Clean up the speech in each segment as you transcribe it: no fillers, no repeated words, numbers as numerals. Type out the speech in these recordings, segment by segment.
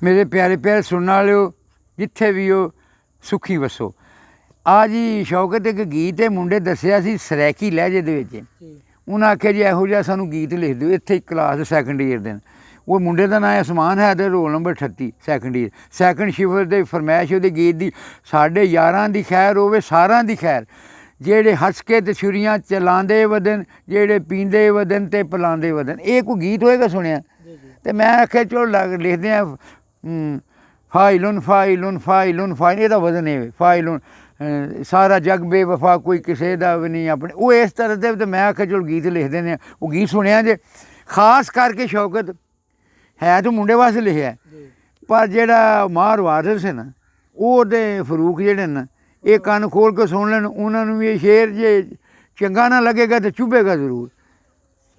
मेरे प्यारे प्यारे सुनने वाले जिथे भी हो सुखी वसो। आ जी शौकत एक गीत है मुंडे दसिया सी सरैकी लहजे दे विच उन्हें आख्या जी इहो जिहा सानूं गीत लिख दिओ। इत्थे क्लास सैकंड ईयर दिन वो मुंडे का नाम असमान है तो roll number 38 second year second shift दे फरमैश उहदे गीत दी साढ़े 11 दी खैर होवे सारां दी खैर जेड़े हस के ते छुरियां चलांदे वदन जेड़े पींदे वदन ते पिलांदे वदन। ये कोई गीत होएगा सुनिया तो मैं आख्या चलो लिखते हैं फाइलुन फाइलुन फाइलुन फाइल एदा वजन है फाइलुन सारा जग बेवफा कोई किसी का भी नहीं अपने वो इस तरह से तो मैं आख्या चलो गीत लिख देने वो गीत सुनिया जे खास करके शौकत है तो मुंडे वास्ते लिखिया पर जेड़ा मार वारिस है ना वो ते फरूक जेड़े ना ये कन्न खोल के सुन लैन उन्होंने भी ये शेर जे चंगा ना लगेगा तो चुभेगा जरूर।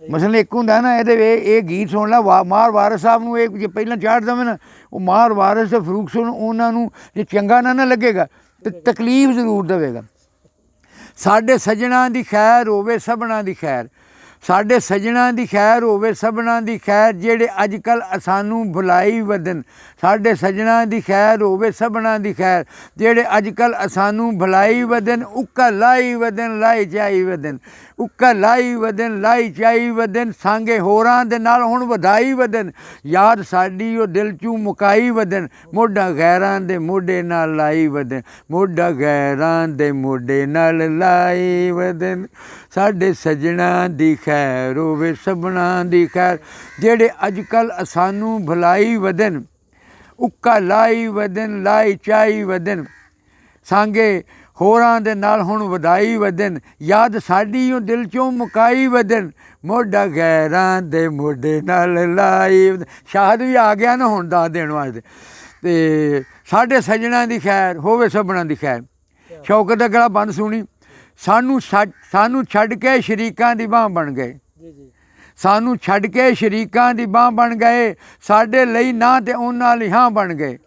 मसलन एक होंदा ना ये गीत सुन ला मार वारिस साहब नूं जे पहलां चाढ़ दवे ना वो मार वारिस ते फरूक सुन उन्होंने जे चंगा ना लगेगा तो तकलीफ जरूर देवेगा। साडे सज्जणा दी खैर होवे सबना दी खैर साडे सज्जणा दी खैर होवे सबना दी खैर जेड़े अजकल सानू भुलाई वदन साडे सज्जणा दी खैर होवे सबना दी खैर जेड़े अजकल सानू भुलाई वदन उक्का लाई वदन लाई चाई वदन उक्का लाई वदन लाई चाई वदन सांगे होरां दे नाल हुण वधाई वदन याद साडी ओ दिल चों मुकाई वदन मोढा गैरां दे मोढे नाल लाई वदन मोढा गैरां दे मोढे नाल लाई वदन साडे सज्जणा दी खैर होवे सबना दी खैर जेड़े अजकल सानू भलाई वदन उक्का लाई वदन लाई चाई वदन सांगे होरां दे नाल हुण वधाई वदन याद साडी ओ दिल चों मुकाई वदन मोढा गैरां दे मोढे नाल लाई शाहद भी आ गया ना हुण दस देण वास्ते ते साडे सज्जणा दी खैर होवे सबना दी खैर। शौकत दा गला बंद सुनी सानू छड्ड के शरीकां दी बांह बन गए सानू छड्ड के शरीकां दी बांह बन गए साडे लई ना ते उन्हां लई हां बन गए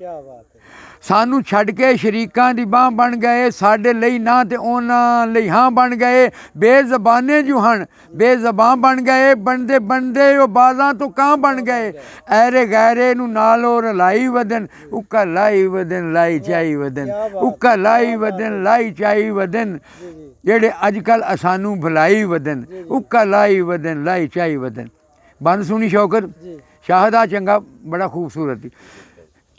सानू छड्ड के शरीकां दी बांह बन गए साडे लई ना ते उन्हां लई हां बन गए बेज़बाने जुहन बेज़बां बन गए बनदे बनदे ओ बाज़ां तो कां बन गए ऐरे गैरे नू नाल ओ रलाई वदन उक्का लाई वदन लाई चाई वदन उक्का लाई वदन लाई चाई वदन जेड़े अजकल सानू भलाई वदन उक्का लाई वदन लाई चाई वदन। बंद सुनी शौकत शाहदा चंगा बड़ा खूबसूरत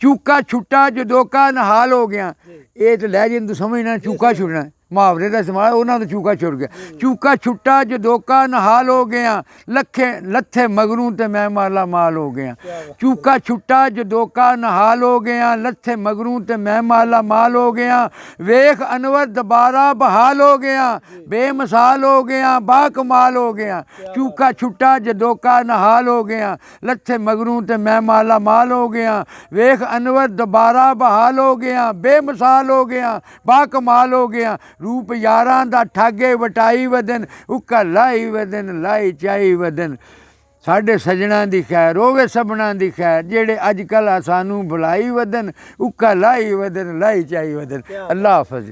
चूका छुट्टा जदोका नहाल हो गया ये तो लहजे तू समझना चूका छुड़ना मुहावरे का इस्तेमाल उन्होंने तो चूका छुड़ गया चूका छुट्टा जदोका नहाल हो गया लथे मगरू तो मैं माला माल हो गया चूका छुट्टा जदोका नहाल हो गया लथे मगरू तो मैं माला माल हो गया वेख अनवर दोबारा बहाल हो गया बेमिसाल हो गया बाकमाल हो गया चूका छुट्टा जदोका नहाल हो गया लथे मगरू तो मैं माला माल हो गया वेख अनवर दोबारा बहाल हो गया बेमिसाल हो गया बाकमाल हो गया रूप यारां दा ठागे वटाई वदन उक्का लाई वदन लाई चाई वदन साडे सज्जणा दी खैर होवे सबना दी खैर जेड़े अजकल सानू भुलाई वदन उक्का लाई वदन लाई चाई वदन। अल्लाह हाफिज़।